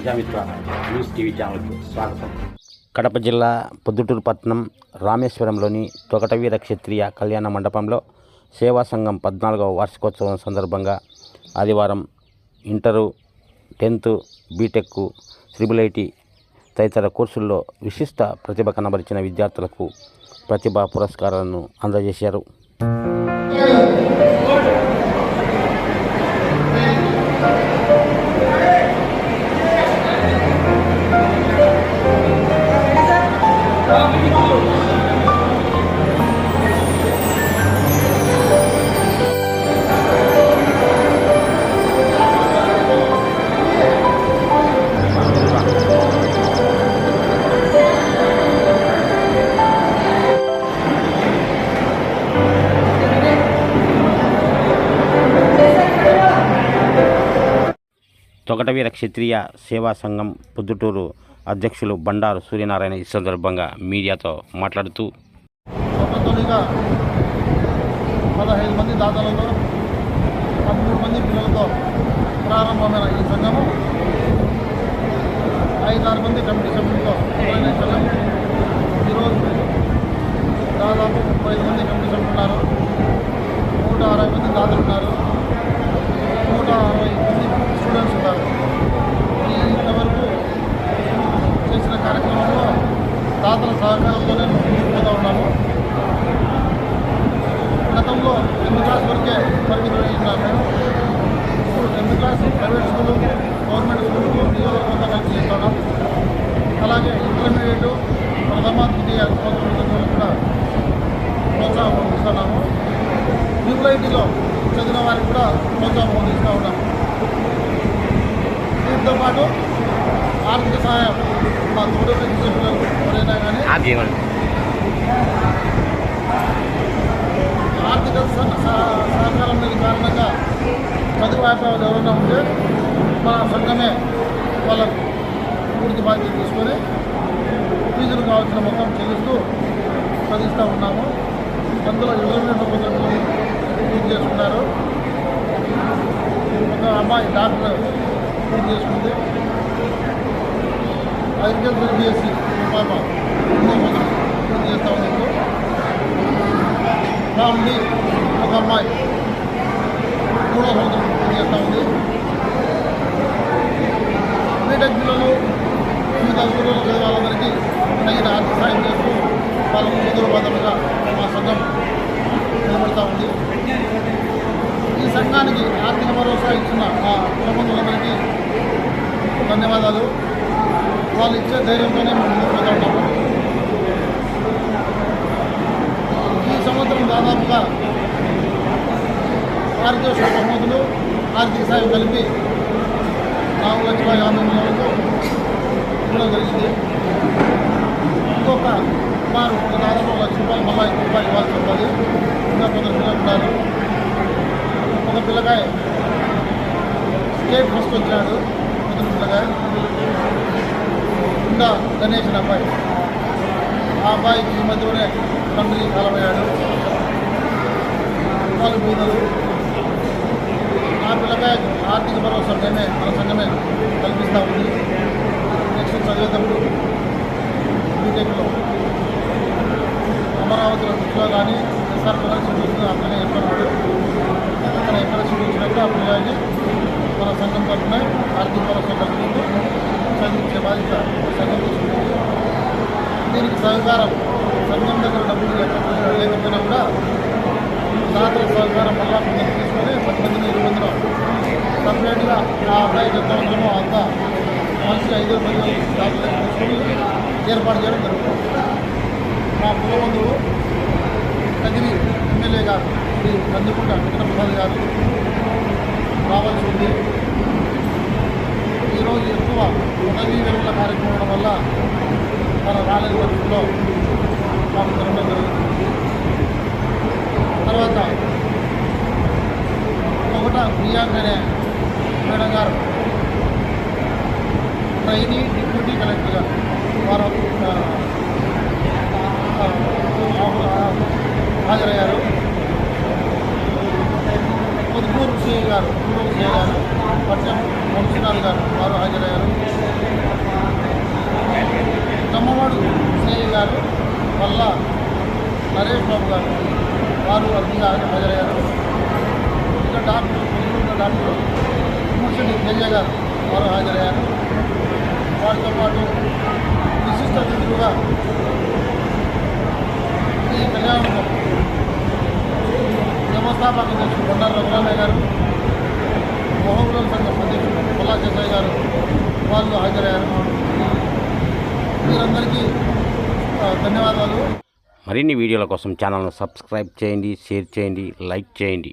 Prajamitra news TV ఛానల్కు స్వాగతం. కడప జిల్లా పొద్దుటూరు పట్టణం రామేశ్వరంలోని తొగటవీర క్షత్రియ కళ్యాణ మండపంలో సేవా సంఘం 14వ వార్షికోత్సవం సందర్భంగా ఆదివారం inter, 10th, BTech, triple IT తదితర కోర్సుల్లో విశిష్ట ప్రతిభ కనబరిచిన విద్యార్థులకు ప్రతిభా పురస్కారాలను అందజేశారు. తొగటవీర క్షత్రియ సేవా సంఘం పొద్దుటూరు అధ్యక్షులు బండారు సూర్యనారాయణ ఈ సందర్భంగా మీడియాతో మాట్లాడుతూ, 15 మంది దాతలతో 13 మంది పిల్లలతో ప్రారంభమైన ఈ సంఘము 5-6 మంది కమిటీ సభ్యులతో మొదలైన సంఘం ఈరోజు దాదాపు 35 మంది కమిటీ సభ్యులు ఉన్నారు. 160 మంది దాతలు ఉన్నారు. 160 మంది స్టూడెంట్స్ ఉన్నారు. ఇంతవరకు చేసిన కార్యక్రమంలో దాతల సహకారంతోనే ముందుకు ఉన్నాము. గతంలో 10th క్లాస్ వరకే పరిమితమై ఉన్నాము. ఇప్పుడు 10th class private school, government స్కూళ్ళకు నియోజకవర్గంగా కలిసి చేస్తున్నాం. అలాగే ఇంటర్మీడియట్, ప్రథమ, ద్వితీయ చదువులకు కూడా ప్రోత్సాహం పొందిస్తున్నాము. ట్రిపుల్ ఐటీలో చదివిన వారికి కూడా ప్రోత్సాహం పొందిస్తూ ఉన్నాము. దీంతో పాటు ఆర్థిక సహాయం మా తోడు పిల్లలు ఎవరైనా కానీ ఆర్థిక సహకారం లేని కారణంగా చదువు వ్యాపారాలు ఎవరైనా ఉంటే మన సంఘమే వాళ్ళకు పూర్తి బాధ్యత తీసుకొని ఫీజులు కావాల్సిన మొత్తం చెల్లిస్తూ చదివిస్తూ ఉన్నాము. అందులో 22 పద్ధతులు పూర్తి చేసుకున్నారు. ఒక అమ్మాయి డాక్టర్ పూర్తి చేసుకుంది. అగ్రికల్చర్ బీఎస్సీ పాప పూర్తి చేస్తూ ఉంది. ఉంది ఒక అమ్మాయి 3వ సంవత్సరం పూర్తి చేస్తూ ఉంది. బీటెక్ పిల్లలు వివిధ ఊళ్ళలో చదివే వాళ్ళందరికీ తగిన ఆర్థిక సాయం చేస్తూ వాళ్ళకు కుదురుబద్ధంగా మా సంఘం నిలబడతా ఉంది. ఈ సంఘానికి ఆర్థిక భరోసా ఇచ్చిన మా కుటుంబందరికీ ధన్యవాదాలు. వాళ్ళు ఇచ్చే ధైర్యంతోనే మేము ముందుకు ఉన్నాము. ఈ సంవత్సరం దాదాపుగా 6 బహుమతులు ఆర్థిక సాయం కలిపి 4,50,000 ఇవ్వడం జరిగింది. ఇంకొక సుమారు దాదాపు ₹1,00,000 మళ్ళీ రూపాయలు ఇవ్వాల్సి ఉంటుంది. ఇంకా కొందరు పిల్లలు ఉన్నారు. ఒక పిల్లకాయ స్టేట్ ఫస్ట్ వచ్చాడు. మొదటి పిల్లకాయ ఇంకా గణేష్ అబ్బాయి, ఆ అబ్బాయికి ఈ మధ్యలోనే తండ్రి కాలమయ్యాడు. వాళ్ళు బీదలు. ఆ పిల్లకాయకు ఆర్థిక భరోసా మేమే మన సంఘమే కల్పిస్తూ ఉంది. నెక్స్ట్ చదివేటప్పుడు బీటెక్లో అమరావతిలో దృష్టిలో కానీ ఎస్ఆర్ కలెక్షన్ చూసిన అట్లనే ఎక్కడున్నాడు. అక్కడ ఎక్కడ చూపించినప్పుడు ఆ పిల్లలకి మన సంఘం తరఫున ఆర్థిక భరోసా కల్పిస్తూ చదివించే బాధ్యత సంఘం తీసుకుంటుంది. దీనికి సహకారం సంఘం దగ్గర డబ్బులు లేకపోయినా కూడా దాతల సహకారం వల్ల కొందరు తీసుకొని 10 మందిని 20 మందిలో సపరేట్గా ఆ అబ్బాయి ఎంత ఉంటుందో అంతా మనిషి 5-10 దాతలు తీసుకొని ఏర్పాటు చేయడం జరుగుతుంది. మా కులబంధువు కదిరి ఎమ్మెల్యే గారు శ్రీ కందుకుంట వెంకటప్రసాద్ గారు రావాల్సి ఉంది. ఈరోజు ఎక్కువ పదవీ విరమణ కార్యక్రమం వల్ల మన రాలేని పరిస్థితుల్లో మాకు జరగడం జరుగుతుంది. తర్వాత ప్రియాంక అనే మేడం గారు ట్రైనీ డిప్యూటీ కలెక్టర్గా వారు హాజరయ్యారు. పొద్దుటూరు సిఐ గారు, పట్టణం వంశీనాథ్ గారు వారు హాజరయ్యారు. గారు వల్ల నరేష్ బాబు గారు వారు అతిథిగా హాజరయ్యారు. ఇంకా doctor Ponduru doctor municipal Teja గారు వారు హాజరయ్యారు. వారితో పాటు విశిష్ట అతిథులుగా ఈ కళ్యాణం వ్యవస్థాపక అధ్యక్షుడు బండారు రఘురామయ్య గారు, మహోగుల సంఘం అధ్యక్షుడు పొల్లా చెన్నయ్య గారు వాళ్ళు హాజరయ్యారు. వీరందరికీ ధన్యవాదాలు. మరిన్ని వీడియోల కోసం ఛానల్ను సబ్స్క్రైబ్ చేయండి, షేర్ చేయండి, లైక్ చేయండి.